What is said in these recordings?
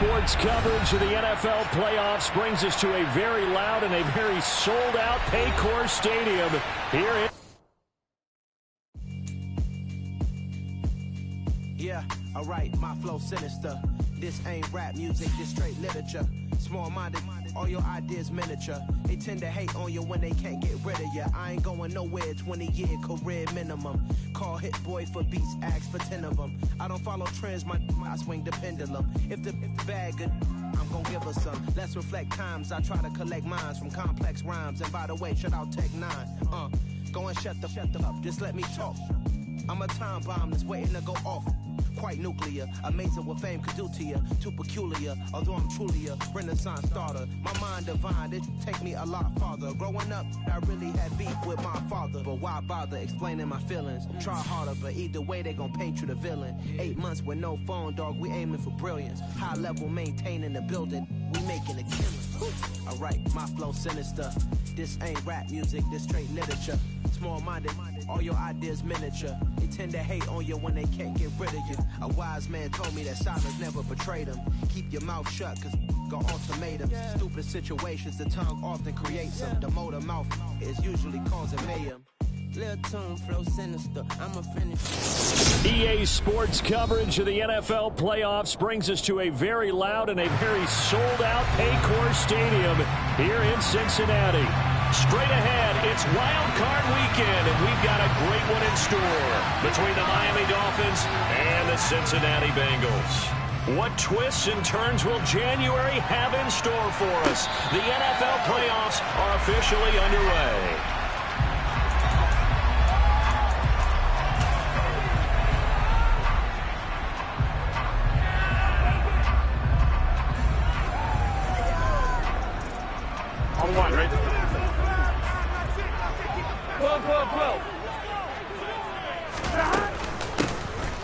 Sports coverage of the NFL playoffs brings us to a very loud and a very sold-out Paycor Stadium here in... Yeah, alright, my flow sinister. This ain't rap music, this straight literature. Small-minded, all your ideas miniature. They tend to hate on you when they can't get rid of you. I ain't going nowhere, 20-year career minimum. Call Hit Boy for beats, ask for 10 of them. I don't follow trends, I swing the pendulum. If the bag good, I'm gonna give her some. Let's reflect times, I try to collect minds from complex rhymes. And by the way, shout out Tech 9. Go and shut the up, just let me talk. I'm a time bomb that's waiting to go off. Quite nuclear, amazing what fame could do to you. Too peculiar, although I'm truly a renaissance starter. My mind divine, it take me a lot farther. Growing up, I really had beef with my father. But why bother explaining my feelings? Try harder, but either way they gon' paint you the villain. 8 months with no phone, dog, we aiming for brilliance. High level maintaining the building, we making a killing. Alright, my flow sinister. This ain't rap music, this straight literature. Small-minded, all your ideas miniature. They tend to hate on you when they can't get rid of you. A wise man told me that silence never betrayed him. Keep your mouth shut, cause got ultimatums. Stupid situations, the tongue often creates them. The motor mouth is usually causing mayhem. Little tune, flow sinister, I'ma finish. EA Sports coverage of the NFL playoffs brings us to a very loud and a very sold-out Paycor Stadium here in Cincinnati. Straight ahead, it's Wild Card Weekend, and we've got a great one in store between the Miami Dolphins and the Cincinnati Bengals. What twists and turns will January have in store for us? The NFL playoffs are officially underway.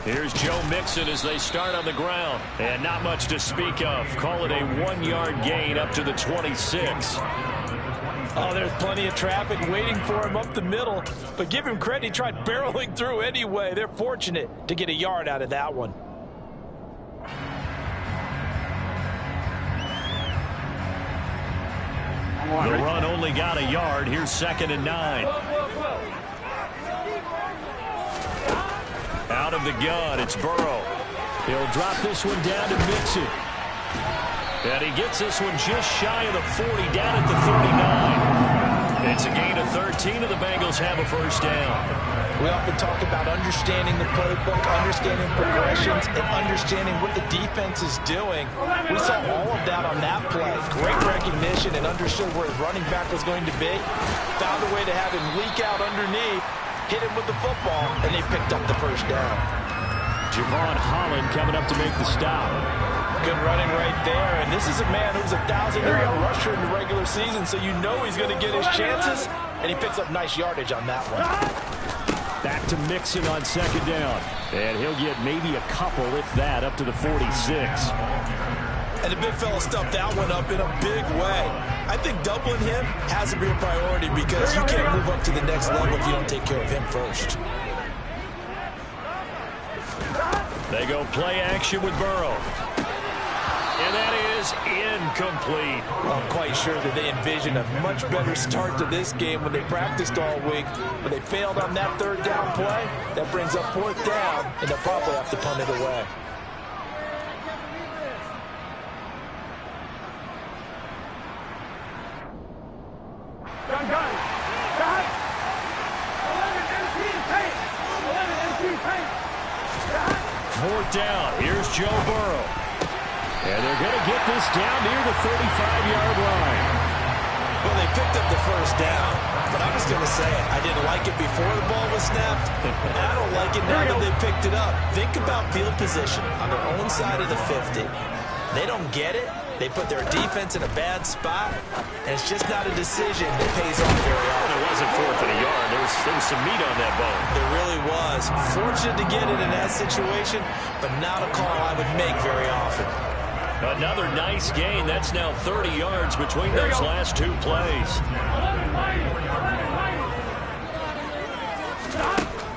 Here's Joe Mixon as they start on the ground. And not much to speak of. Call it a 1-yard gain up to the 26. Oh, there's plenty of traffic waiting for him up the middle. But give him credit, he tried barreling through anyway. They're fortunate to get a yard out of that one. The run only got a yard. Here's 2nd and 9. Out of the gun, it's Burrow. He'll drop this one down to Mixon. And he gets this one just shy of the 40, down at the 39. It's a gain of 13, and the Bengals have a first down. We often talk about understanding the playbook, understanding progressions, and understanding what the defense is doing. We saw all of that on that play. Great recognition and understood where his running back was going to be. Found a way to have him leak out underneath, hit him with the football, and they picked up the first down. Javon Holland coming up to make the stop. Good running right there, and this is a man who's a 1,000-yard rusher in the regular season, so you know he's going to get his chances, and he picks up nice yardage on that one. Back to Mixon on 2nd down, and he'll get maybe a couple, if that, up to the 46. And the big fella stuffed that one up in a big way. I think doubling him has to be a priority because you can't move up to the next level if you don't take care of him first. They go play action with Burrow. And that is incomplete. Well, I'm quite sure that they envisioned a much better start to this game when they practiced all week, but they failed on that 3rd down play. That brings up 4th down, and they'll probably have to punt it away. Fourth down. Here's Joe Burrow. And they're going to get this down near the 35-yard line. Well, they picked up the first down, but I was going to say I didn't like it before the ball was snapped, and I don't like it now that they picked it up. Think about field position on their own side of the 50. They don't get it. They put their defense in a bad spot, and it's just not a decision that pays off very often. It wasn't 4th and a yard. There was some meat on that bone. There really was. Fortunate to get it in that situation, but not a call I would make very often. Another nice gain. That's now 30 yards between those last 2 plays.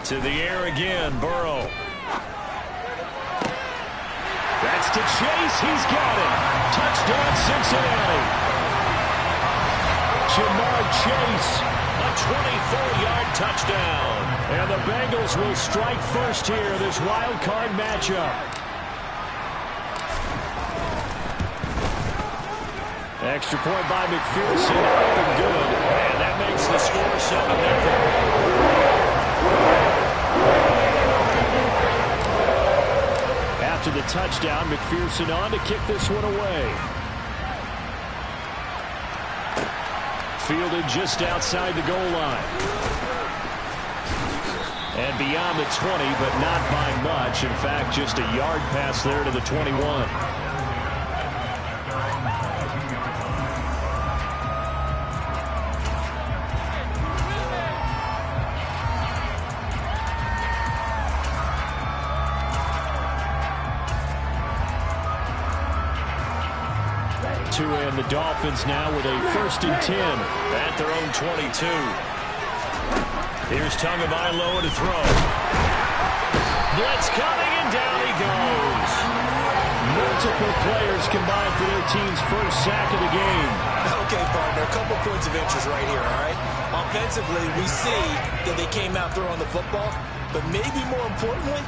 To the air again, Burrow. That Gets to Chase. He's got it. Touchdown, Cincinnati. Jamar Chase, a 24-yard touchdown. And the Bengals will strike first here, this wild card matchup. Extra point by McPherson, up and good. And that makes the score 7-0. After the touchdown, McPherson on to kick this one away. Fielded just outside the goal line. And beyond the 20, but not by much. In fact, just a yard pass there to the 21. And the Dolphins now with a 1st and 10 at their own 22. Here's Tagovailoa to throw. Blitz coming, and down he goes. Multiple players combined for their team's first sack of the game. Okay, partner, a couple points of interest right here, all right? Offensively, we see that they came out throwing the football, but maybe more importantly,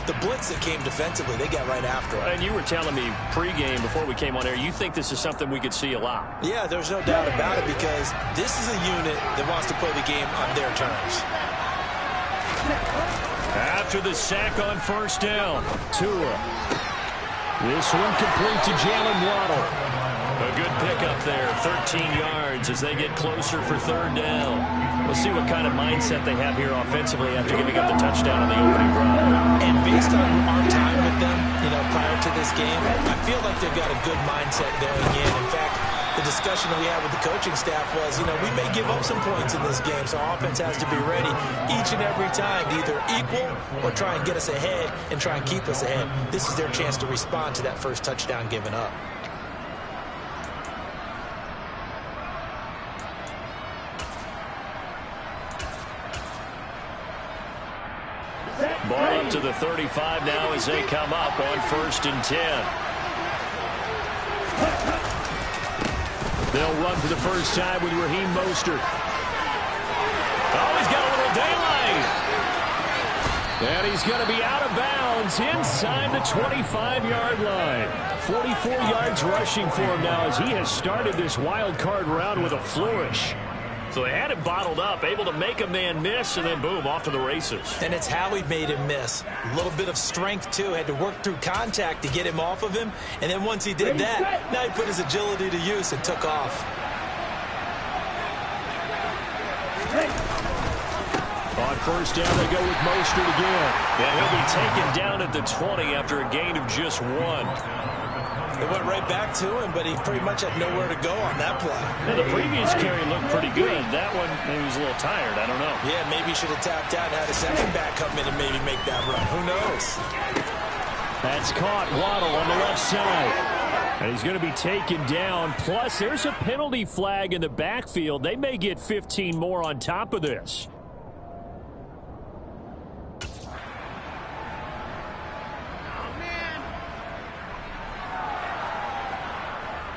the blitz that came defensively, they got right after it. And you were telling me pregame before we came on air, you think this is something we could see a lot. Yeah, there's no doubt about it because this is a unit that wants to play the game on their terms. After the sack on 1st down, Tua. This one complete to Jalen Waddle. A good pickup there, 13 yards as they get closer for 3rd down. We'll see what kind of mindset they have here offensively after giving up the touchdown on the opening drive. And based on our time with them, prior to this game, I feel like they've got a good mindset going in. In fact, the discussion that we had with the coaching staff was, we may give up some points in this game, so our offense has to be ready each and every time to either equal or try and get us ahead and try and keep us ahead. This is their chance to respond to that first touchdown given up. Ball up to the 35 now as they come up on 1st and 10. They'll run for the first time with Raheem Mostert. Oh, he's got a little daylight. And he's going to be out of bounds inside the 25-yard line. 44 yards rushing for him now as he has started this wild card round with a flourish. So they had it bottled up, able to make a man miss, and then boom, off to the races. And it's how he made him miss. A little bit of strength, too. Had to work through contact to get him off of him. And then once he did that, now he put his agility to use and took off. On 1st down, they go with Mostert again. And he'll be taken down at the 20 after a gain of just 1. They went right back to him, but he pretty much had nowhere to go on that play. And the previous carry looked pretty good. That one, maybe he was a little tired. I don't know. Yeah, maybe he should have tapped out and had a second back come in and maybe make that run. Who knows? That's caught. Waddle on the left side. And he's going to be taken down. Plus, there's a penalty flag in the backfield. They may get 15 more on top of this.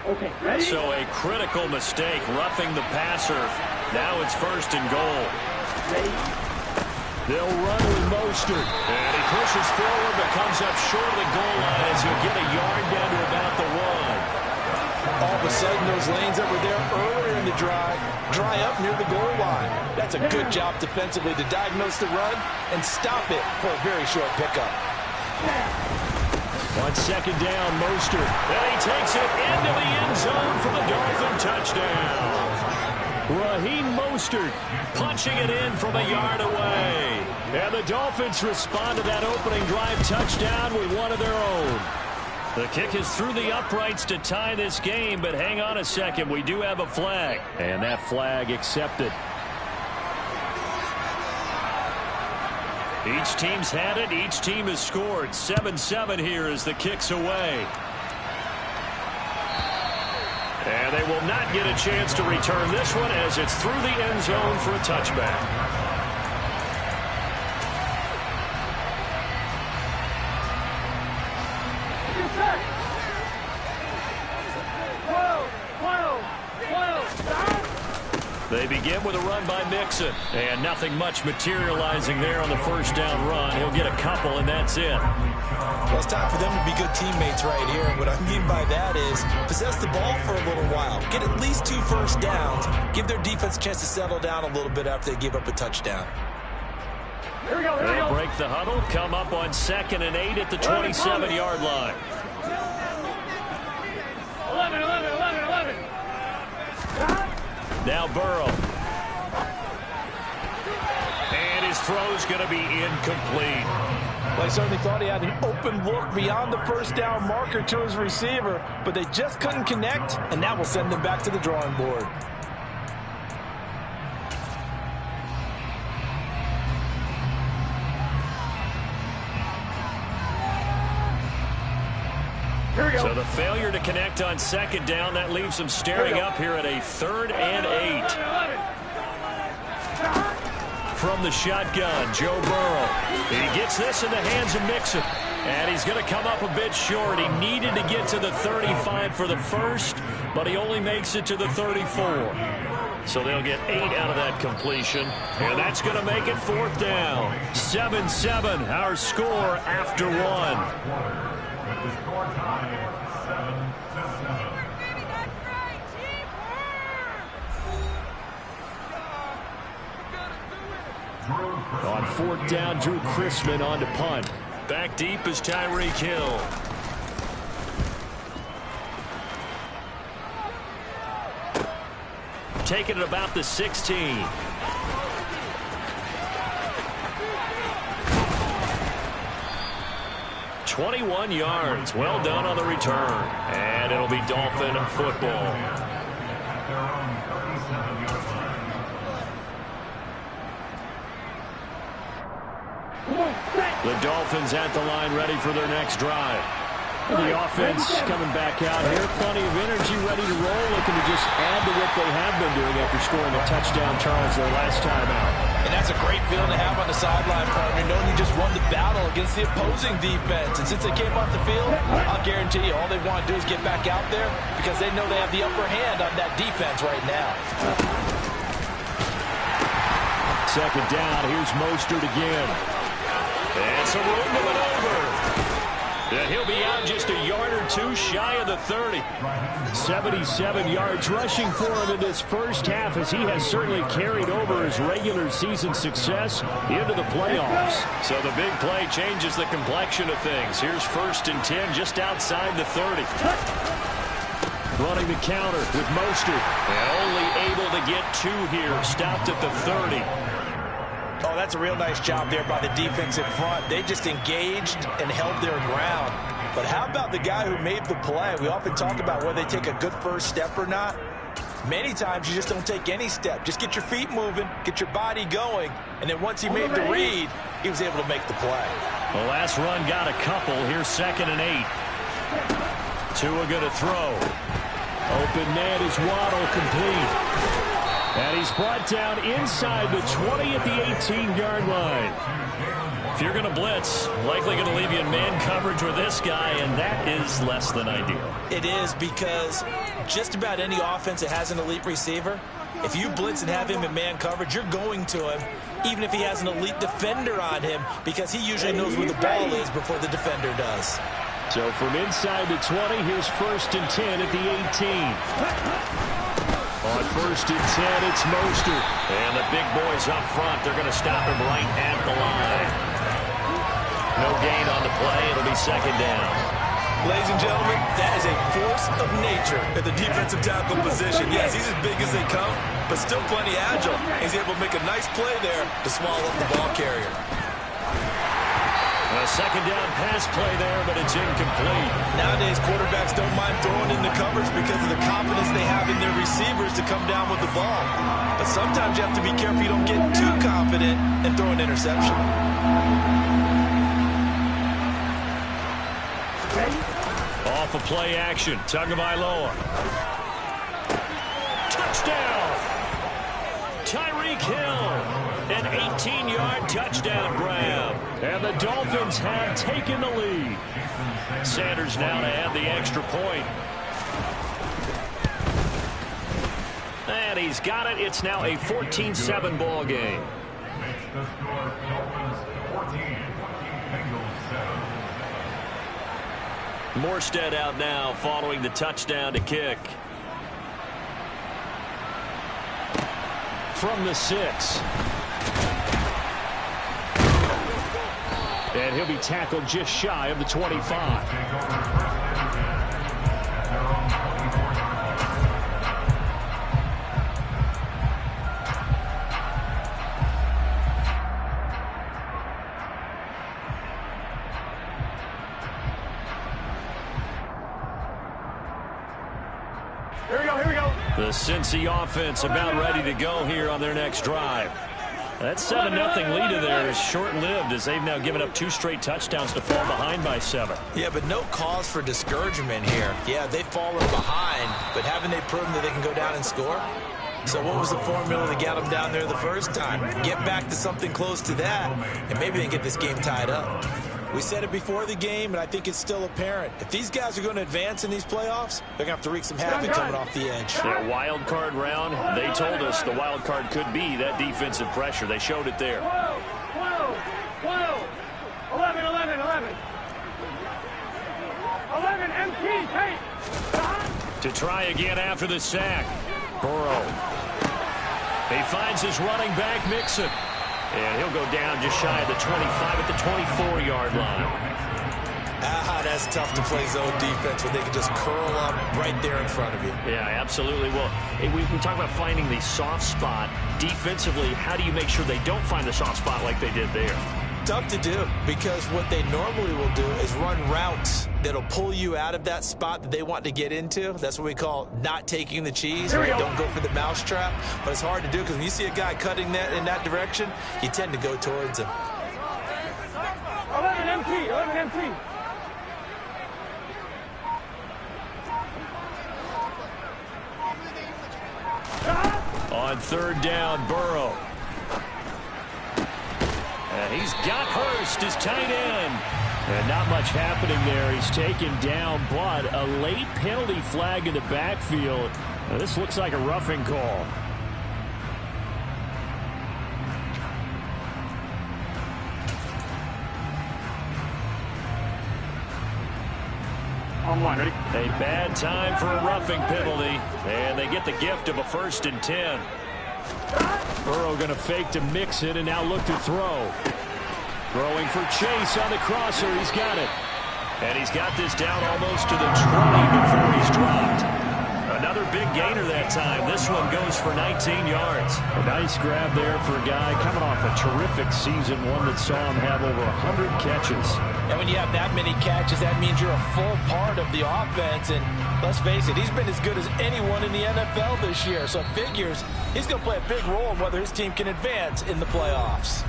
Okay, ready? So a critical mistake, roughing the passer. Now it's 1st and goal. Ready? They'll run with Mostert. And he pushes forward but comes up short of the goal line as he'll get a yard down to about the 1. All of a sudden, those lanes that were there earlier in the drive dry up near the goal line. That's a good job defensively to diagnose the run and stop it for a very short pickup. On 2nd down, Mostert. And he takes it into the end zone for the Dolphin touchdown. Raheem Mostert punching it in from a yard away. And the Dolphins respond to that opening drive touchdown with one of their own. The kick is through the uprights to tie this game, but hang on a second. We do have a flag. And that flag accepted. Each team's had it. Each team has scored. 7-7 here as the kick's away. And they will not get a chance to return this one as it's through the end zone for a touchback. Set. They begin with a run by Mixon. And nothing much materializing there on the first down run. He'll get a couple, and that's it. Well, it's time for them to be good teammates right here. And what I mean by that is possess the ball for a little while. Get at least 2 first downs. Give their defense a chance to settle down a little bit after they give up a touchdown. Here we go, here we They'll go. break the huddle, come up on 2nd and 8 at the 27-yard line. 11. Now Burrow. And his throw's going to be incomplete. Well, I certainly thought he had an open look beyond the first down marker to his receiver, but they just couldn't connect, and that will send them back to the drawing board. Here we go. So the failure to connect on 2nd down, that leaves them staring up here at a 3rd and 8. From the shotgun, Joe Burrow. He gets this in the hands of Mixon. And he's going to come up a bit short. He needed to get to the 35 for the first, but he only makes it to the 34. So they'll get 8 out of that completion. And that's going to make it 4th down. 7-7, our score after 1. On 4th down, Drew Chrisman on to punt. Back deep is Tyreek Hill. Taking it about the 16. "21 yards. Well done on the return. And it'll be Dolphin football. The Dolphins at the line ready for their next drive. The offense coming back out here. Plenty of energy, ready to roll. Looking to just add to what they have been doing after scoring a touchdown, Charles, their last time out. And that's a great feeling to have on the sideline, partner, knowing you just won the battle against the opposing defense. And since they came off the field, I'll guarantee you all they want to do is get back out there because they know they have the upper hand on that defense right now. 2nd down. Here's Mostert again. And some room to maneuver. And he'll be out just a yard or 2 shy of the 30. 77 yards rushing for him in this first half, as he has certainly carried over his regular season success into the playoffs. So the big play changes the complexion of things. Here's 1st and 10 just outside the 30. Running the counter with Mostert. And only able to get 2 here. Stopped at the 30. Oh, that's a real nice job there by the defense in front. They just engaged and held their ground. But how about the guy who made the play? We often talk about whether they take a good first step or not. Many times you just don't take any step. Just get your feet moving, get your body going, and then once he made the read, he was able to make the play. The last run got a couple. Here's 2nd and 8. Tua going to throw. Open man is Waddle, complete. And he's brought down inside the 20 at the 18-yard line. If you're going to blitz, likely going to leave you in man coverage with this guy, and that is less than ideal. It is, because just about any offense that has an elite receiver, if you blitz and have him in man coverage, you're going to him, even if he has an elite defender on him, because he usually knows where the ball is before the defender does. So from inside the 20, here's 1st and 10 at the 18. On 1st and 10, it's Mostert. And the big boys up front, they're going to stop him right at the line. No gain on the play. It'll be 2nd down. Ladies and gentlemen, that is a force of nature at the defensive tackle position. Yes, he's as big as they come, but still plenty agile. He's able to make a nice play there to swallow up the ball carrier. A 2nd down pass play there, but it's incomplete. Nowadays, quarterbacks don't mind throwing in the coverage because of the confidence they have in their receivers to come down with the ball. But sometimes you have to be careful you don't get too confident and throw an interception. Off of play action, Tagovailoa. Touchdown! Tyreek Hill. An 18-yard touchdown grab. And the Dolphins have taken the lead. Sanders now to add the extra point. And Cincinnati's got it. It's now a 14-7 ball game. Makes the score Dolphins 14, Bengals 7. Morstead out now following the touchdown to kick. From the 6. And he'll be tackled just shy of the 25. Here we go. The Cincy offense about ready to go here on their next drive. That 7-0 lead of theirs is short-lived as they've now given up 2 straight touchdowns to fall behind by 7. Yeah, but no cause for discouragement here. Yeah, they've fallen behind, but haven't they proven that they can go down and score? So what was the formula to get them down there the first time? Get back to something close to that, and maybe they can get this game tied up. We said it before the game, and I think it's still apparent. If these guys are going to advance in these playoffs, they're going to have to wreak some havoc coming off the edge. That wild card round, they told us the wild card could be that defensive pressure. They showed it there. 12. 11. 11 empty. Hey. To try again after the sack. Burrow. He finds his running back, Mixon. And he'll go down just shy of the 25 at the 24-yard line. That's tough to play zone defense when they can just curl up right there in front of you. Yeah, absolutely. Well, we talk about finding the soft spot. Defensively, how do you make sure they don't find the soft spot like they did there? Tough to do, because what they normally will do is run routes that'll pull you out of that spot that they want to get into. That's what we call not taking the cheese. Right? Don't go for the mousetrap. But it's hard to do because when you see a guy cutting that in that direction, you tend to go towards him. 11 empty. On 3rd down, Burrow. And he's got Hurst, his tight end. And not much happening there. He's taken down, but a late penalty flag in the backfield. Now, this looks like a roughing call. Ready? A bad time for a roughing penalty. And they get the gift of a 1st and 10. Burrow going to fake to Mixon and now look to throw. Throwing for Chase on the crosser. He's got it. And he's got this down almost to the 20 before he's dropped. Another big gainer that time. This one goes for 19 yards. A nice grab there for a guy coming off a terrific season, one that saw him have over 100 catches. And when you have that many catches, that means you're a full part of the offense. And let's face it, he's been as good as anyone in the NFL this year. So it figures he's going to play a big role in whether his team can advance in the playoffs.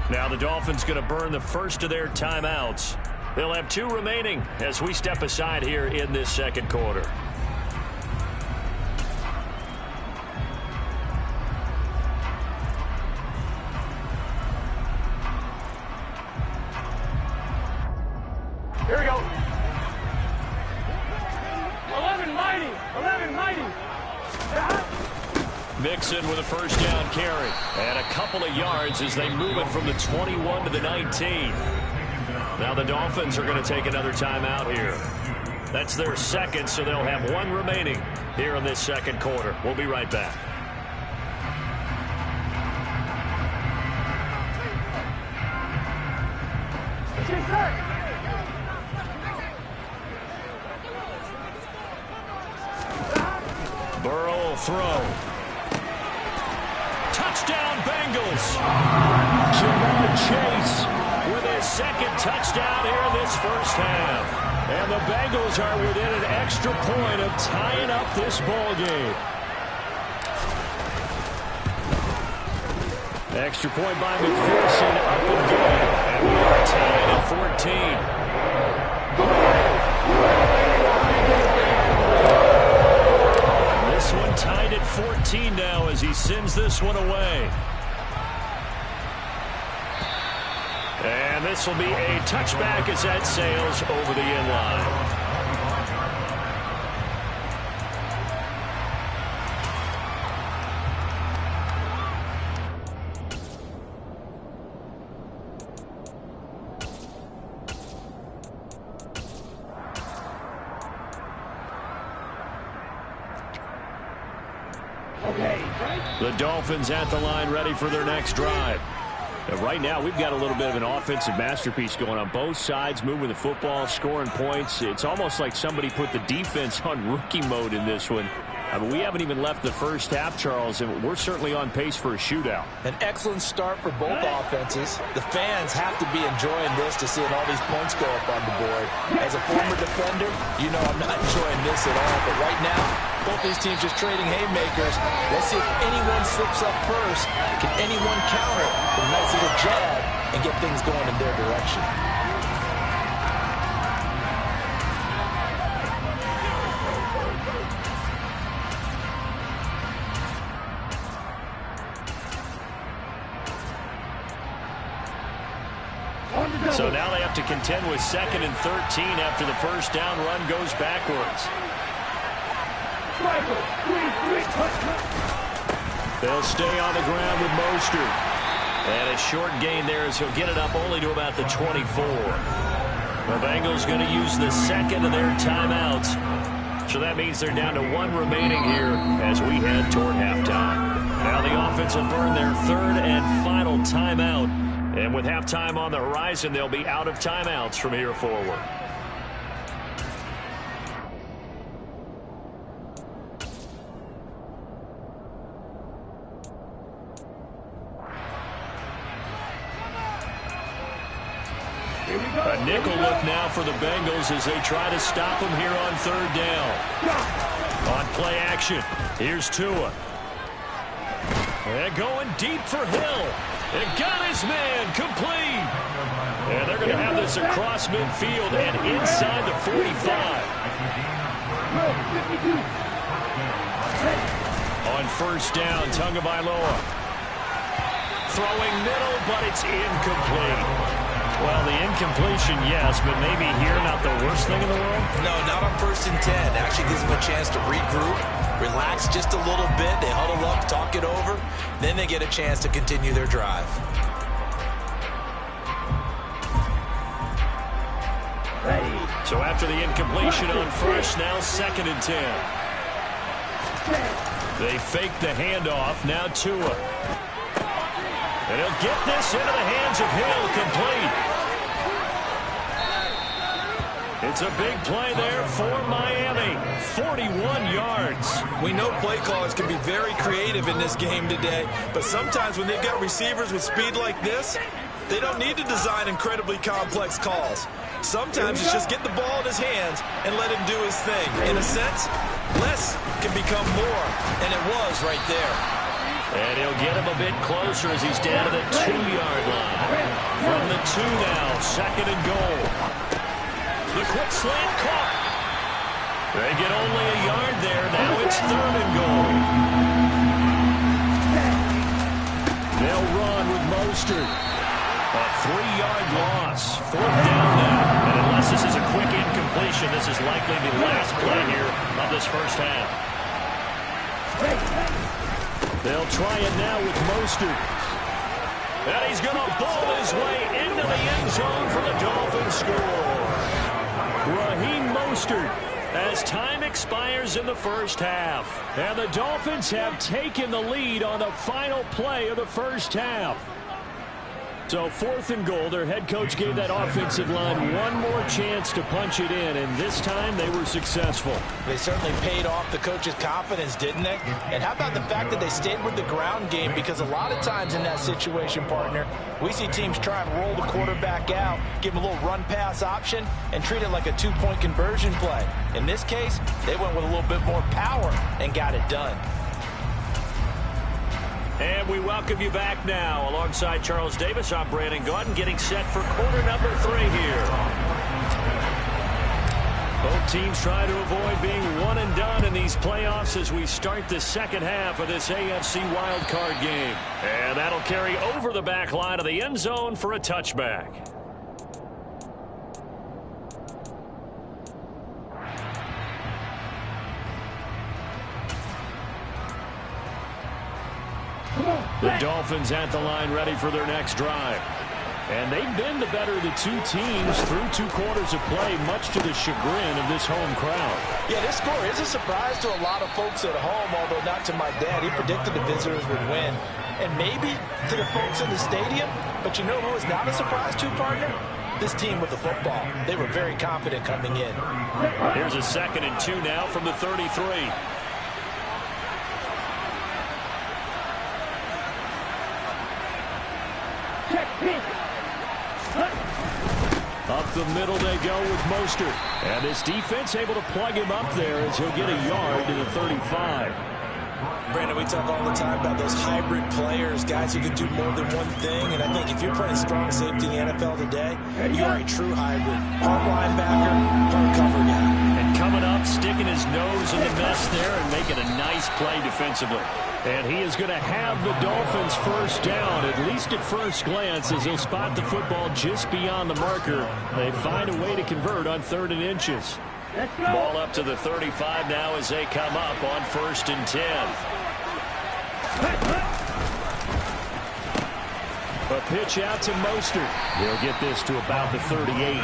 Now the Dolphins going to burn the first of their timeouts. They'll have 2 remaining as we step aside here in this second quarter. Here we go. 11 mighty. Mixon with a 1st down carry. And a couple of yards as they move it from the 21 to the 19. Now the Dolphins are going to take another timeout here. That's their 2nd, so they'll have 1 remaining here in this second quarter. We'll be right back. Burrow will throw. Touchdown, Bengals. Jamar Chase with his 2nd touchdown here in this first half. And the Bengals are within an extra point of tying up this ball game. Extra point by McPherson, up and good. And we are tied at 14. This one tied at 14 now as he sends this one away. And this will be a touchback as that sails over the end line. The Dolphins at the line ready for their next drive. Right now, we've got a little bit of an offensive masterpiece going on both sides, moving the football, scoring points. It's almost like somebody put the defense on rookie mode in this one. I mean, we haven't even left the first half, Charles, and we're certainly on pace for a shootout. An excellent start for both offenses. The fans have to be enjoying this to seeing all these points go up on the board. As a former defender, you know I'm not enjoying this at all. But right now, both these teams just trading haymakers. Let's see if anyone slips up first. Can anyone counter with a nice little jab and get things going in their direction? So now they have to contend with 2nd and 13 after the first down run goes backwards. They'll stay on the ground with Mostert. And a short gain there as he'll get it up only to about the 24. The Bengals going to use the second of their timeouts. So that means they're down to 1 remaining here as we head toward halftime. Now the offense will burn their 3rd and final timeout. And with halftime on the horizon, they'll be out of timeouts from here forward. A nickel look now for the Bengals as they try to stop him here on 3rd down. On play action, here's Tua. And going deep for Hill. And got his man complete. And they're going to have this across midfield and inside the 45. On 1st down, Tagovailoa. Throwing middle, but it's incomplete. Well, the incompletion, yes, but maybe here not the worst thing in the world? No, not on 1st and 10. Actually gives them a chance to regroup, relax just a little bit. They huddle up, talk it over. Then they get a chance to continue their drive. So after the incompletion on 1st, now 2nd and 10. They fake the handoff. Now Tua. And he'll get this into the hands of Hill, complete. It's a big play there for Miami. 41 yards. We know play callers can be very creative in this game today, but sometimes when they've got receivers with speed like this, they don't need to design incredibly complex calls. Sometimes it's just get the ball in his hands and let him do his thing. In a sense, less can become more, and it was right there. And he'll get him a bit closer as he's down to the 2-yard line. From the 2 now, 2nd and goal. The quick slant caught. They get only a yard there. Now it's 3rd and goal. They'll run with Mostert. A 3-yard loss. 4th down now. And unless this is a quick incompletion, this is likely the last play here of this first half. They'll try it now with Mostert. And he's going to ball his way into the end zone for the Dolphins score. Raheem Mostert as time expires in the first half. And the Dolphins have taken the lead on the final play of the first half. So 4th and goal, their head coach gave that offensive line one more chance to punch it in, and this time they were successful. They certainly paid off the coach's confidence, didn't they? And how about the fact that they stayed with the ground game? Because a lot of times in that situation, partner, we see teams try and roll the quarterback out, give him a little run-pass option, and treat it like a 2-point conversion play. In this case, they went with a little bit more power and got it done. And we welcome you back now. Alongside Charles Davis, I'm Brandon Gaudin, getting set for quarter number 3 here. Both teams try to avoid being one and done in these playoffs as we start the second half of this AFC wildcard game. And that'll carry over the back line of the end zone for a touchback. The Dolphins at the line ready for their next drive. And they've been the better of the two teams through 2 quarters of play, much to the chagrin of this home crowd. Yeah, this score is a surprise to a lot of folks at home, although not to my dad. He predicted the visitors would win. And maybe to the folks in the stadium, but you know who is not a surprise to, partner? This team with the football. They were very confident coming in. Here's a 2nd and 2 now from the 33. Up the middle they go with Mostert. And this defense able to plug him up there as he'll get a yard to the 35. Brandon, we talk all the time about those hybrid players, guys who can do more than one thing. And I think if you're playing strong safety in the NFL today, you are a true hybrid. Hard linebacker, hard cover guy. And coming up, sticking his nose in the mess there and making a nice play defensively. And he is going to have the Dolphins first down, at least at first glance, as he'll spot the football just beyond the marker. They find a way to convert on 3rd and inches. Ball up to the 35 now as they come up on 1st and 10. A pitch out to Mostert. He'll get this to about the 38.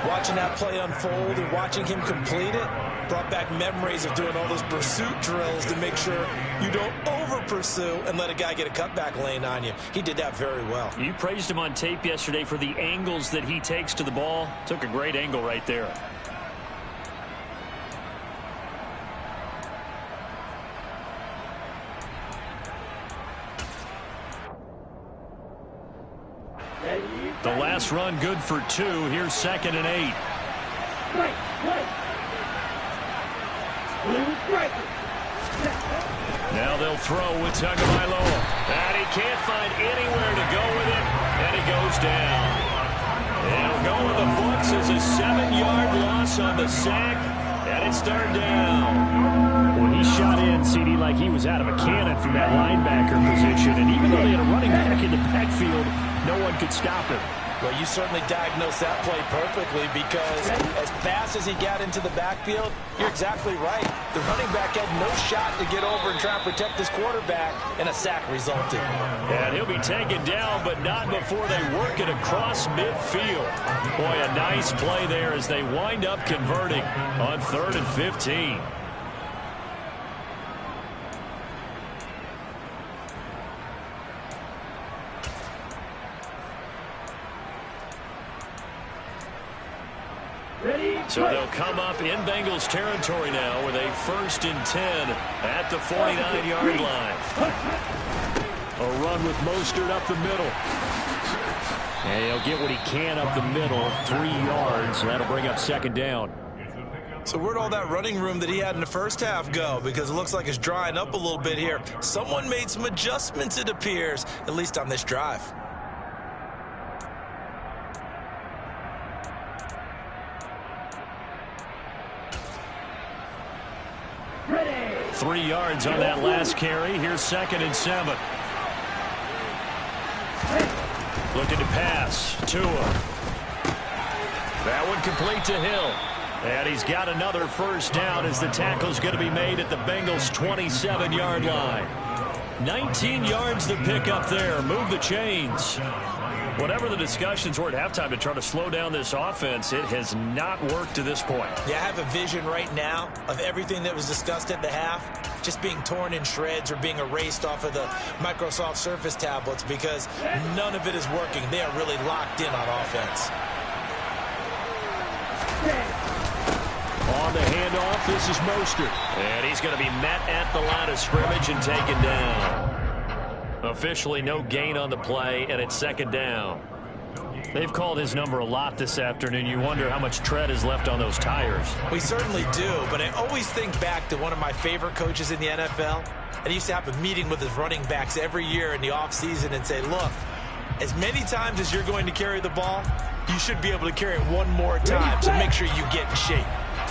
Watching that play unfold and watching him complete it brought back memories of doing all those pursuit drills to make sure you don't over-pursue and let a guy get a cutback lane on you. He did that very well. You praised him on tape yesterday for the angles that he takes to the ball. Took a great angle right there. The last run good for 2. Here's 2nd and 8. Now they'll throw with Tagovailoa. And he can't find anywhere to go with it. And he goes down. It'll go in the books as a 7-yard loss on the sack. And it's 3rd down. Well, he shot in, CD, like he was out of a cannon from that linebacker position. And even though they had a running back in the backfield, no one could stop him. Well, you certainly diagnosed that play perfectly because as fast as he got into the backfield, you're exactly right. The running back had no shot to get over and try and protect his quarterback, and a sack resulted. And he'll be taken down, but not before they work it across midfield. Boy, a nice play there as they wind up converting on 3rd and 15. So they'll come up in Bengals territory now with a 1st and 10 at the 49-yard line. A run with Mostert up the middle. And he'll get what he can up the middle, 3 yards. That'll bring up 2nd down. So where'd all that running room that he had in the first half go? Because it looks like it's drying up a little bit here. Someone made some adjustments, it appears, at least on this drive. 3 yards on that last carry. Here's 2nd and 7. Looking to pass. Tua. That one complete to Hill. And he's got another first down as the tackle's going to be made at the Bengals' 27-yard line. 19 yards to pick up there. Move the chains. Whatever the discussions were at halftime to try to slow down this offense, it has not worked to this point. Yeah, I have a vision right now of everything that was discussed at the half just being torn in shreds or being erased off of the Microsoft Surface tablets because none of it is working. They are really locked in on offense. On the handoff, this is Mostert. And he's going to be met at the line of scrimmage and taken down. Officially no gain on the play, and it's 2nd down. They've called his number a lot this afternoon. You wonder how much tread is left on those tires. We certainly do, but I always think back to one of my favorite coaches in the NFL. And he used to have a meeting with his running backs every year in the offseason and say, look, as many times as you're going to carry the ball, you should be able to carry it one more time, so make sure you get in shape.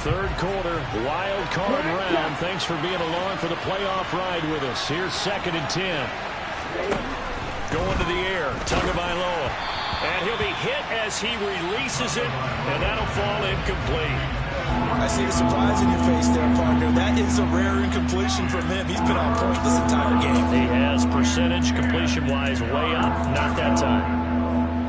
3rd quarter, wild card round. Thanks for being along for the playoff ride with us. Here's 2nd and 10. Going to the air, Tagovailoa. And he'll be hit as he releases it, and that'll fall incomplete. I see the surprise in your face there, partner. That is a rare incompletion from him. He's been on point this entire game. He has percentage completion-wise way up. Not that time.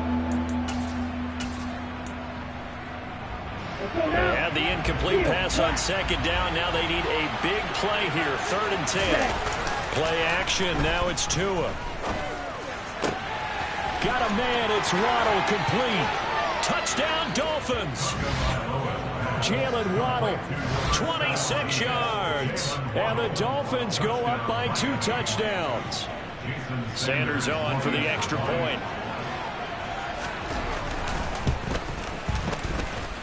had the incomplete pass on second down. Now they need a big play here. 3rd and 10. Play action. Now it's Tua. Got a man. It's Waddle, complete. Touchdown, Dolphins. Jalen Waddle, 26 yards. And the Dolphins go up by 2 touchdowns. Sanders on for the extra point.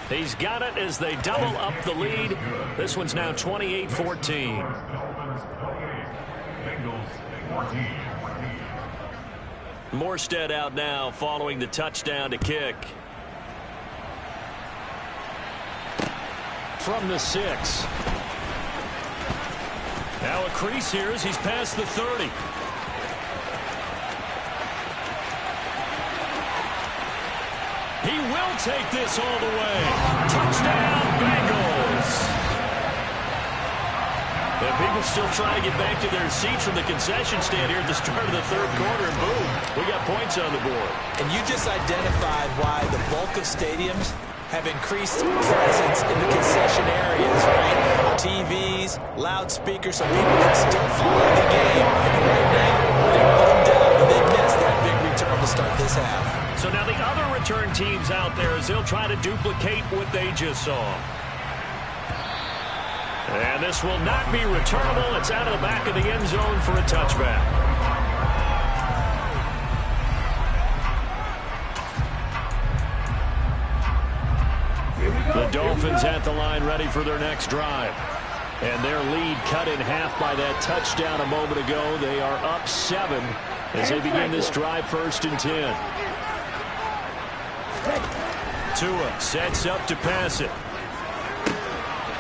He's got it as they double up the lead. This one's now 28-14. Dolphins 28, Bengals 14. Morstead out now following the touchdown to kick. From the 6. Now a crease here as he's past the 30. He will take this all the way. Touchdown, Bengals. And people still trying to get back to their seats from the concession stand here at the start of the 3rd quarter, and boom, we got points on the board. And you just identified why the bulk of stadiums have increased presence in the concession areas, right? TVs, loudspeakers, so people can still follow the game. And right now, they're bummed out and they missed that big return to start this half. So now the other return teams out there as they'll try to duplicate what they just saw. And this will not be returnable. It's out of the back of the end zone for a touchback. The Dolphins at the line ready for their next drive. And their lead cut in half by that touchdown a moment ago. They are up 7 as they begin this drive 1st and 10. Tua sets up to pass it.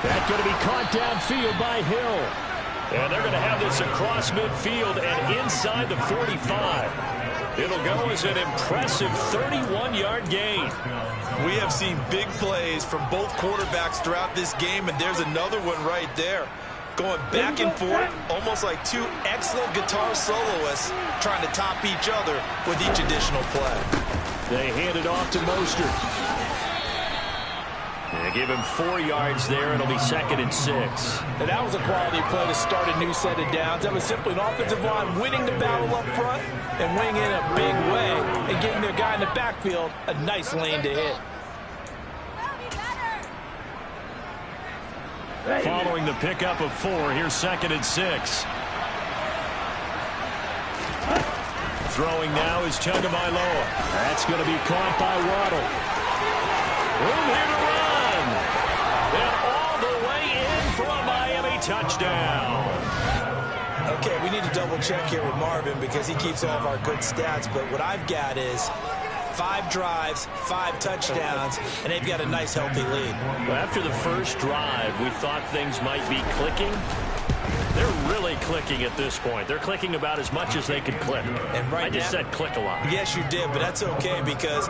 That's going to be caught downfield by Hill. And they're going to have this across midfield and inside the 45. It'll go as an impressive 31-yard gain. We have seen big plays from both quarterbacks throughout this game, and there's another one right there. Going back and forth, almost like 2 excellent guitar soloists trying to top each other with each additional play. They hand it off to Mostert. They give him 4 yards there. It'll be 2nd and 6. And that was a quality play to start a new set of downs. That was simply an offensive line winning the battle up front and winning in a big way and giving their guy in the backfield a nice lane to hit. Following the pickup of 4, here's 2nd and 6. Throwing now is Tagovailoa. That's going to be caught by Waddle. Room here to run. And all the way in for a Miami touchdown. Okay, we need to double check here with Marvin because he keeps all of our good stats. But what I've got is 5 drives, 5 touchdowns, and they've got a nice, healthy lead. Well, after the first drive, we thought things might be clicking. They're really clicking at this point. They're clicking about as much as they could click. And right I just now, said click a lot. Yes, you did, but that's okay because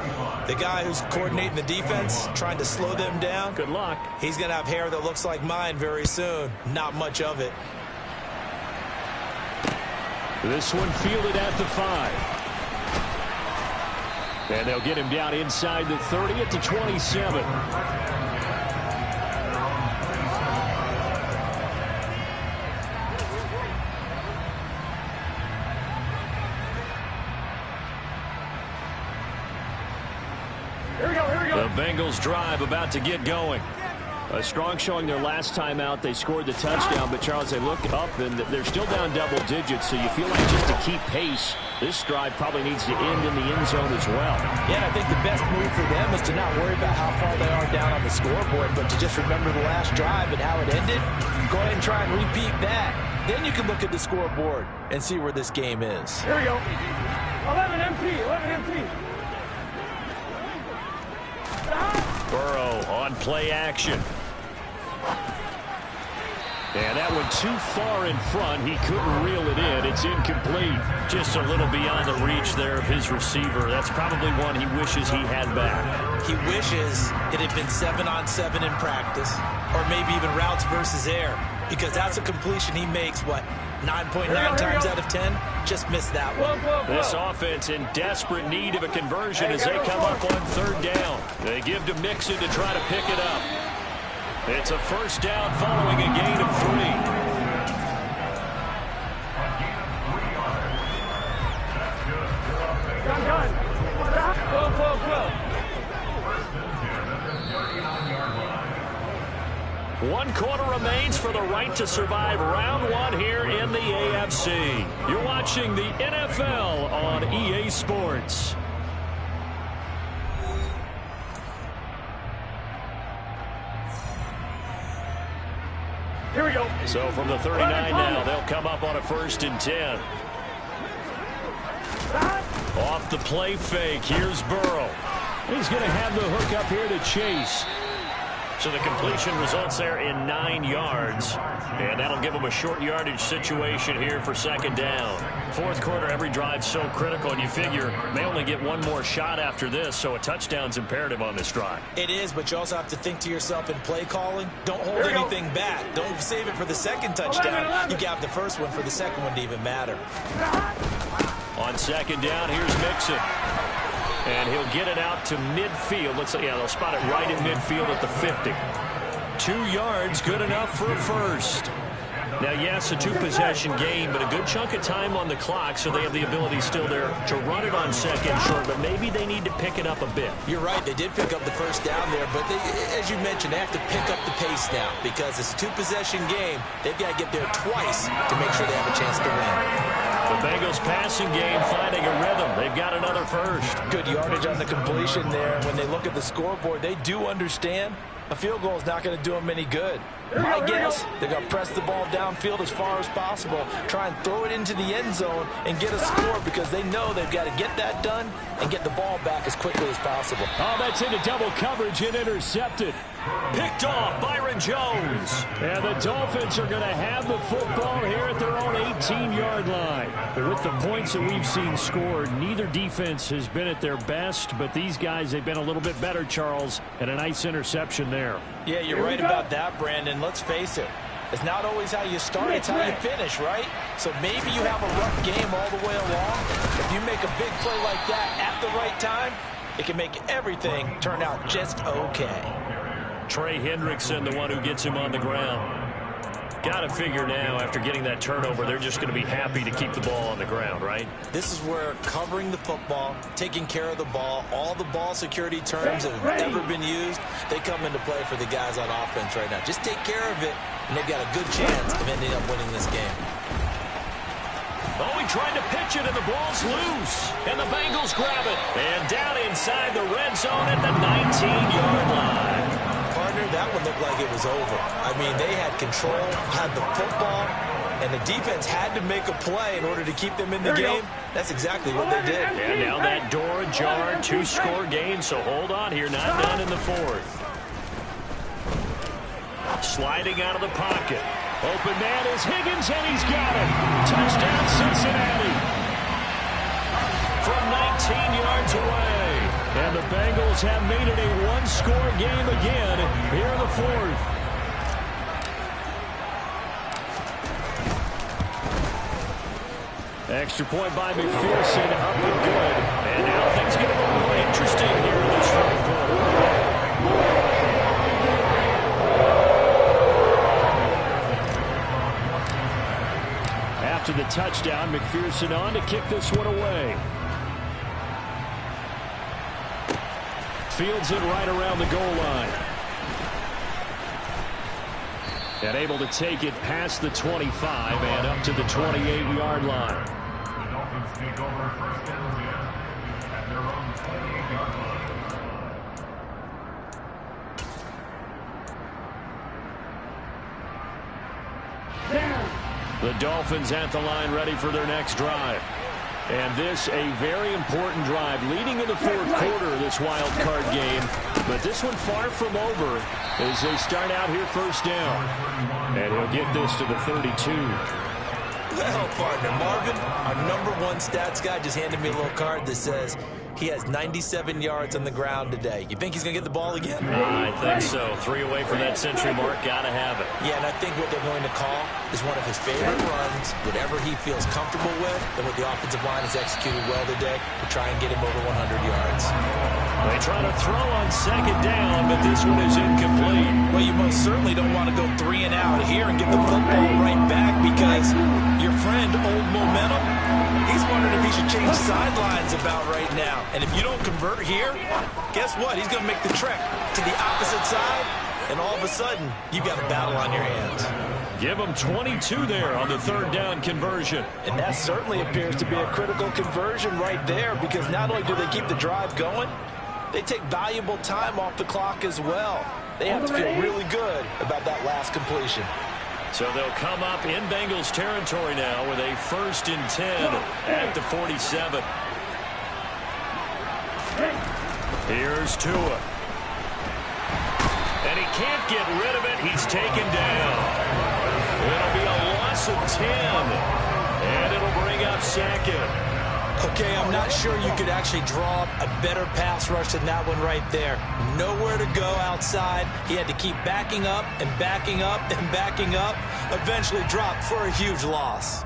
the guy who's coordinating the defense, trying to slow them down, Good luck. he's going to have hair that looks like mine very soon. Not much of it. This one fielded at the 5. And they'll get him down inside the 30 at the 27. The Bengals drive about to get going. A strong showing their last time out. They scored the touchdown, but Charles, they look up and they're still down double digits, so you feel like just to keep pace, this drive probably needs to end in the end zone as well. Yeah, I think the best move for them is to not worry about how far they are down on the scoreboard, but to just remember the last drive and how it ended. Go ahead and try and repeat that. Then you can look at the scoreboard and see where this game is. Here we go. 11 MT, 11 MT. Burrow on play action. And that one too far in front. He couldn't reel it in. It's incomplete. Just a little beyond the reach there of his receiver. That's probably one he wishes he had back. He wishes it had been 7-on-7 in practice, or maybe even routes versus air, because that's a completion he makes, what, 9.9 times out of 10? Just missed that one. This offense in desperate need of a conversion as they come up on 3rd down. They give to Mixon to try to pick it up. It's a first down following a gain of 3. One quarter remains for the right to survive round 1 here in the AFC. You're watching the NFL on EA Sports. Here we go. So from the 39 now, they'll come up on a 1st and 10. Off the play fake, here's Burrow. He's going to have the hook up here to Chase. So the completion results there in 9 yards. And that'll give them a short yardage situation here for 2nd down. 4th quarter, every drive so critical, and you figure may only get one more shot after this, so a touchdown's imperative on this drive. It is, but you also have to think to yourself in play calling. Don't hold anything back. Don't save it for the 2nd touchdown. You got the 1st one for the 2nd one to even matter. On 2nd down, here's Mixon. And he'll get it out to midfield. Looks like, yeah, they'll spot it right in midfield at the 50. 2 yards, good enough for a 1st. Now, yes, a 2-possession game, but a good chunk of time on the clock, so they have the ability still there to run it on 2nd short, but maybe they need to pick it up a bit. You're right. They did pick up the 1st down there, but as you mentioned, they have to pick up the pace now because it's a 2-possession game. They've got to get there twice to make sure they have a chance to win. The Bengals passing game finding a rhythm. They've got another 1st. Good yardage on the completion there. When they look at the scoreboard, they do understand a field goal is not going to do them any good. My guess, they're going to press the ball downfield as far as possible, try and throw it into the end zone and get a score because they know they've got to get that done and get the ball back as quickly as possible. Oh, that's into double coverage and intercepted. Picked off Byron Jones. And the Dolphins are going to have the football here at their own 18-yard line. But with the points that we've seen scored, neither defense has been at their best, but these guys, they've been a little bit better, Charles, and a nice interception there. Yeah, you're right about that, Brandon. Let's face it. It's not always how you start, it's how you finish, right? So maybe you have a rough game all the way along. If you make a big play like that at the right time, it can make everything turn out just okay. Trey Hendrickson, the one who gets him on the ground. Got to figure now, after getting that turnover, they're just going to be happy to keep the ball on the ground, right? This is where covering the football, taking care of the ball, all the ball security terms that have ever been used, they come into play for the guys on offense right now. Just take care of it, and they've got a good chance of ending up winning this game. Oh, he tried to pitch it, and the ball's loose. And the Bengals grab it. And down inside the red zone at the 19-yard line. Partner, that one looked like it was over. I mean, they had control, had the football, and the defense had to make a play in order to keep them in the game. That's exactly what they did. And now that door ajar, 2-score game, so hold on here, not done in the 4th. Sliding out of the pocket. Open man is Higgins, and he's got it. Touchdown, Cincinnati. From 19 yards away. And the Bengals have made it a 1-score game again here in the 4th. Extra point by McPherson, up and good. And now things get a little more interesting here in this 4th quarter. After the touchdown, McPherson on to kick this one away. Fields it right around the goal line. And able to take it past the 25 and up to the 28-yard line. The Dolphins take over 1st and 10 at their own 28-yard line. The Dolphins at the line ready for their next drive. And this a very important drive leading in the 4th quarter of this wild card game. But this one far from over as they start out here 1st down. And he'll get this to the 32. Well, partner, Marvin, our #1 stats guy just handed me a little card that says He has 97 yards on the ground today. You think he's going to get the ball again? I think so. 3 away from that century mark. Got to have it. Yeah, and I think what they're going to call is one of his favorite runs, whatever he feels comfortable with, and what the offensive line has executed well today to try and get him over 100 yards. They try to throw on second down, but this one is incomplete. Well, you most certainly don't want to go 3 and out here and get the football right back because your friend, Old Momentum, he's wondering if he should change sidelines about right now. And if you don't convert here, guess what? He's going to make the trek to the opposite side, and all of a sudden, you've got a battle on your hands. Give him 22 there on the 3rd down conversion. And that certainly appears to be a critical conversion right there because not only do they keep the drive going, they take valuable time off the clock as well. They have to feel really good about that last completion. So they'll come up in Bengals territory now with a 1st and 10 at the 47. Here's Tua. And he can't get rid of it. He's taken down. It'll be a loss of 10. And it'll bring up 2nd. Okay, I'm not sure you could actually draw up a better pass rush than that one right there. Nowhere to go outside. He had to keep backing up and backing up and backing up. Eventually dropped for a huge loss.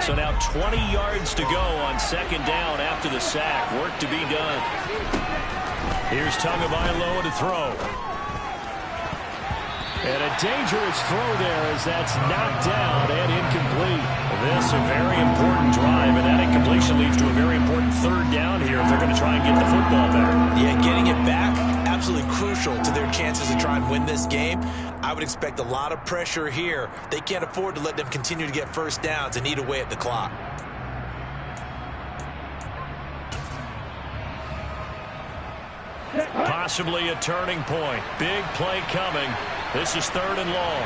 So now 20 yards to go on 2nd down after the sack. Work to be done. Here's Tagovailoa to throw. And a dangerous throw there as that's knocked down and incomplete. This a very important drive, and that incompletion leads to a very important 3rd down here if they're going to try and get the football back. Yeah, getting it back, absolutely crucial to their chances to try and win this game. I would expect a lot of pressure here. They can't afford to let them continue to get 1st downs and eat away at the clock. Possibly a turning point. Big play coming. This is 3rd and long.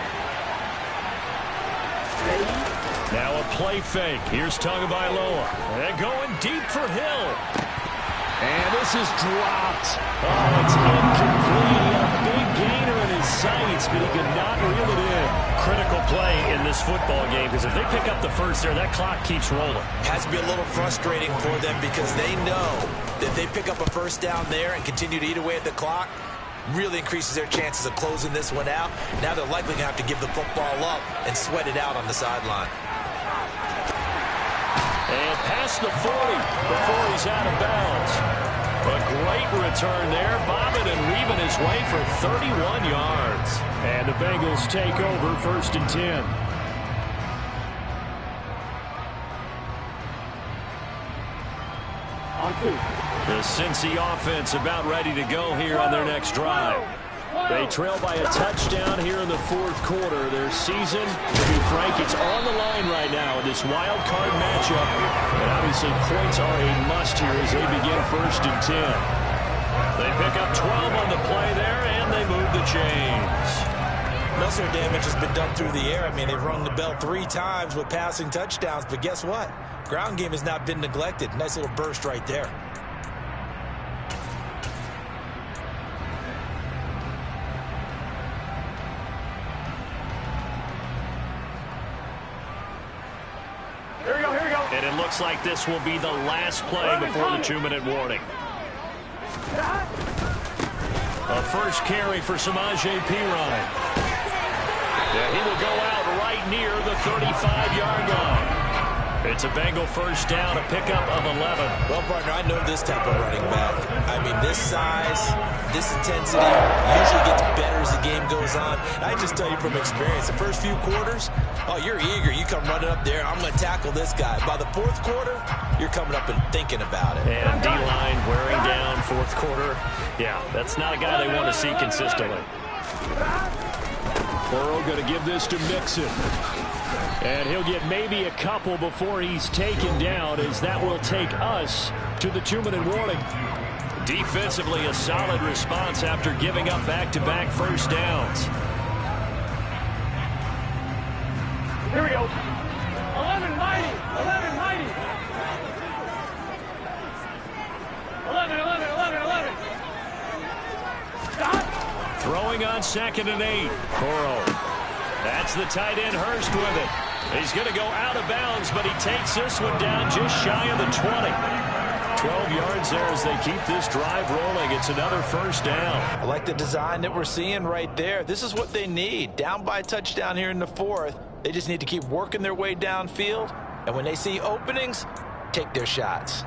Now a play fake. Here's Tagovailoa. And going deep for Hill. And this is dropped. Oh, it's incomplete. He had a big gainer in his sights, but he could not reel it in. Critical play in this football game because if they pick up the 1st there, that clock keeps rolling. Has to be a little frustrating for them because they know that if they pick up a 1st down there and continue to eat away at the clock, really increases their chances of closing this one out. Now they're likely going to have to give the football up and sweat it out on the sideline. And past the 40 before he's out of bounds. A great return there, bobbing and weaving his way for 31 yards. And the Bengals take over 1st and 10. The Cincy offense about ready to go here on their next drive. They trail by a touchdown here in the 4th quarter. Their season, to be frank, it's on the line right now in this wild card matchup. And obviously points are a must here as they begin 1st and 10. They pick up 12 on the play there, and they move the chains. Most of their damage has been done through the air. I mean, they've rung the bell 3 times with passing touchdowns, but guess what? Ground game has not been neglected. Nice little burst right there. And it looks like this will be the last play before the 2-minute warning. A 1st carry for Samaje Perine. Yeah, he will go out right near the 35-yard line. It's a Bengal 1st down, a pickup of 11. Well, partner, I know this type of running back. I mean, this size, this intensity usually gets better as the game goes on. And I just tell you from experience, the first few quarters, oh, you're eager. You come running up there, I'm going to tackle this guy. By the 4th quarter, you're coming up and thinking about it. And D-line wearing down 4th quarter. Yeah, that's not a guy they want to see consistently. Burrow going to give this to Mixon. And he'll get maybe a couple before he's taken down, as that will take us to the 2-minute warning. Defensively, a solid response after giving up back-to-back first downs. Here we go. 11 mighty. 11 mighty. 11, 11, 11, 11. Stop. Throwing on 2nd and 8. Burrow. That's the tight end Hurst with it. He's going to go out of bounds, but he takes this one down just shy of the 20. 12 yards there as they keep this drive rolling. It's another first down. I like the design that we're seeing right there. This is what they need. Down by a touchdown here in the 4th. They just need to keep working their way downfield. And when they see openings, take their shots.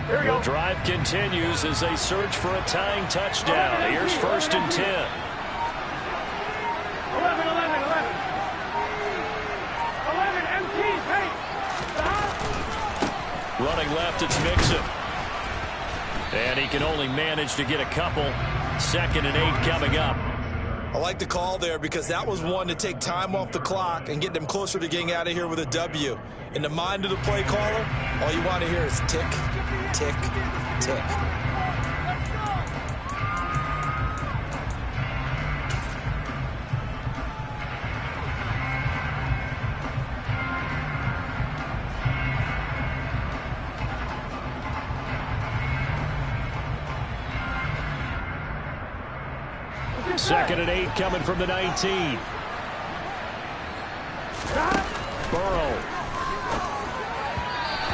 The drive continues as they search for a tying touchdown. Here's 1st and 10. 11, 11, 11. 11 MTs, hey. Stop. Running left, it's Mixon. And he can only manage to get a couple. 2nd and 8 coming up. I like the call there because that was one to take time off the clock and get them closer to getting out of here with a W. In the mind of the play caller, all you want to hear is tick, tick, tick. Second and 8 coming from the 19. Burrow.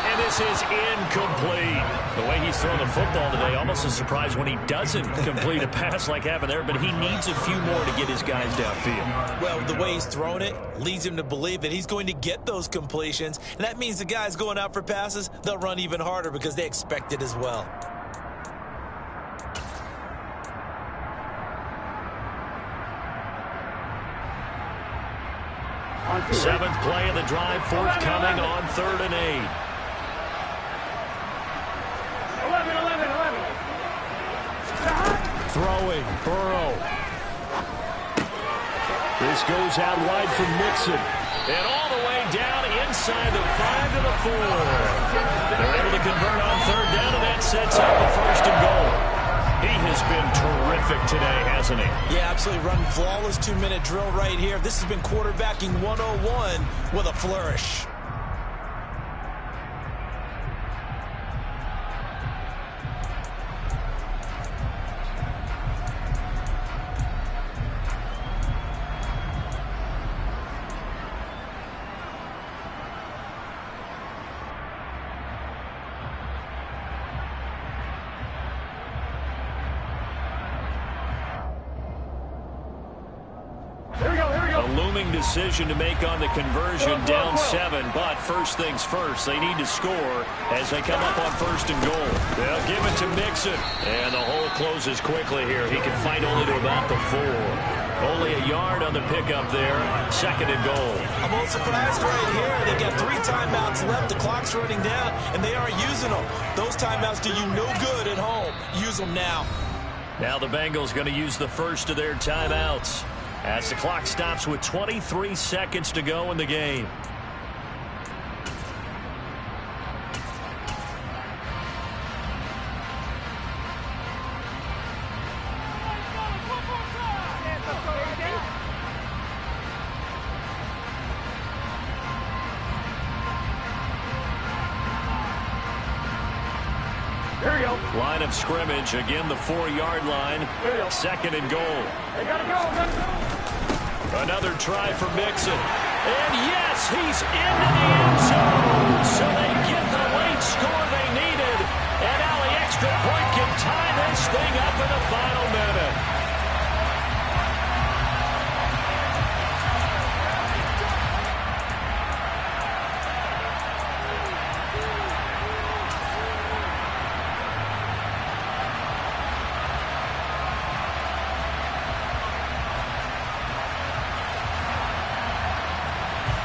And this is incomplete. The way he's throwing the football today, almost a surprise when he doesn't complete a pass like happened there, but he needs a few more to get his guys downfield. Well, the way he's thrown it leads him to believe that he's going to get those completions, and that means the guys going out for passes, they'll run even harder because they expect it as well. Seventh play of the drive, forthcoming on 3rd and 8. 11, 11, 11. Throwing, Burrow. This goes out wide from Mixon. And all the way down inside the 5 to the 4. They're able to convert on 3rd down, and that sets up the 1st and goal. He has been terrific today, hasn't he? Yeah, absolutely. Running flawless 2-minute drill right here. This has been quarterbacking 101 with a flourish. Decision to make on the conversion, down 7, but first things first, they need to score as they come up on 1st and goal. They'll give it to Mixon, and the hole closes quickly here. He can fight only to about the 4. Only a yard on the pickup there, 2nd and goal. I'm a little surprised right here. They've got 3 timeouts left. The clock's running down, and they aren't using them. Those timeouts do you no good at home. Use them now. Now the Bengals going to use the first of their timeouts as the clock stops with 23 seconds to go in the game. Line of scrimmage, again the 4-yard line, 2nd and goal. Another try for Mixon. And yes, he's into the end zone. So they get the late score they needed. And now the extra point can tie this thing up in the final minute.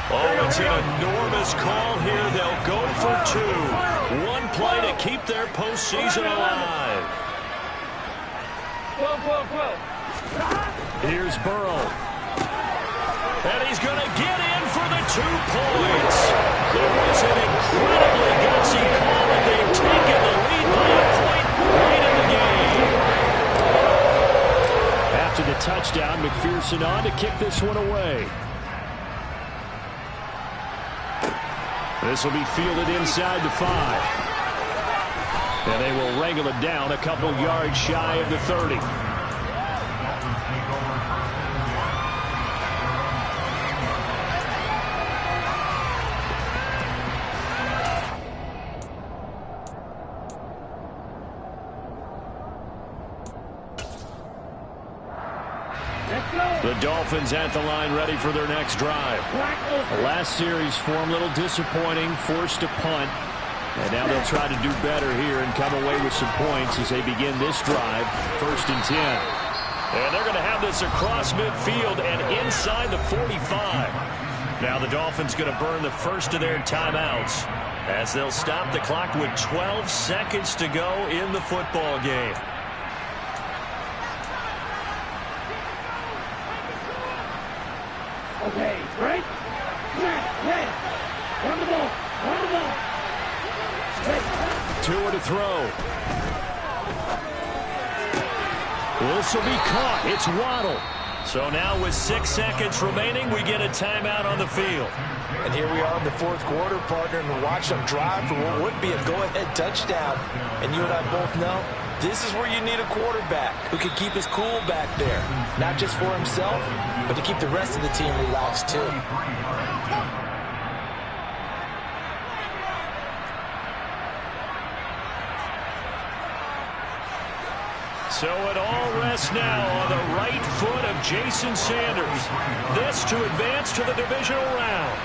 Oh, it's an enormous call here. They'll go for 2. One play to keep their postseason alive. 12, 12, 12. Here's Burrow. And he's going to get in for the 2 points. It was an incredibly gutsy call, and they've taken the lead by a point late in the game. After the touchdown, McPherson on to kick this one away. This will be fielded inside the 5. And they will wrangle it down a couple yards shy of the 30. The Dolphins at the line ready for their next drive. The last series for them, a little disappointing, forced to punt. And now they'll try to do better here and come away with some points as they begin this drive, 1st and 10. And they're going to have this across midfield and inside the 45. Now the Dolphins going to burn the first of their timeouts as they'll stop the clock with 12 seconds to go in the football game. Okay, right? Red. Run the ball. Tua to throw. This will be caught. It's Waddle. So now with 6 seconds remaining, we get a timeout on the field. And here we are in the 4th quarter, partner, and watch them drive for what would be a go-ahead touchdown. And you and I both know this is where you need a quarterback who can keep his cool back there. Not just for himself, but to keep the rest of the team relaxed too. So it all rests now on the right foot of Jason Sanders. This to advance to the divisional round.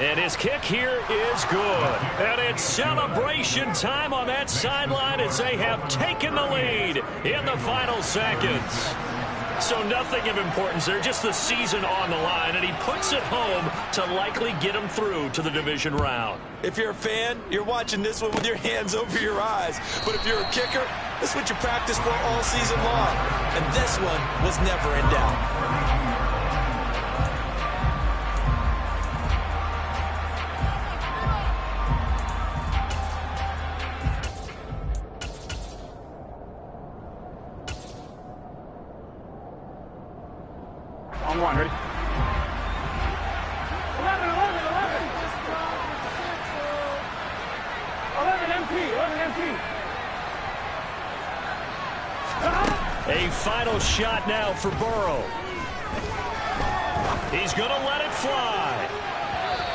And his kick here is good. And it's celebration time on that sideline as they have taken the lead in the final seconds. So nothing of importance there, just the season on the line, and he puts it home to likely get him through to the division round. If you're a fan, you're watching this one with your hands over your eyes. But if you're a kicker, this is what you practice for all season long. And this one was never in doubt. On 1, ready? 11 empty. A final shot now for Burrow. He's going to let it fly.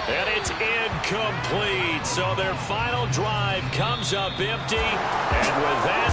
And it's incomplete. So their final drive comes up empty. And with that,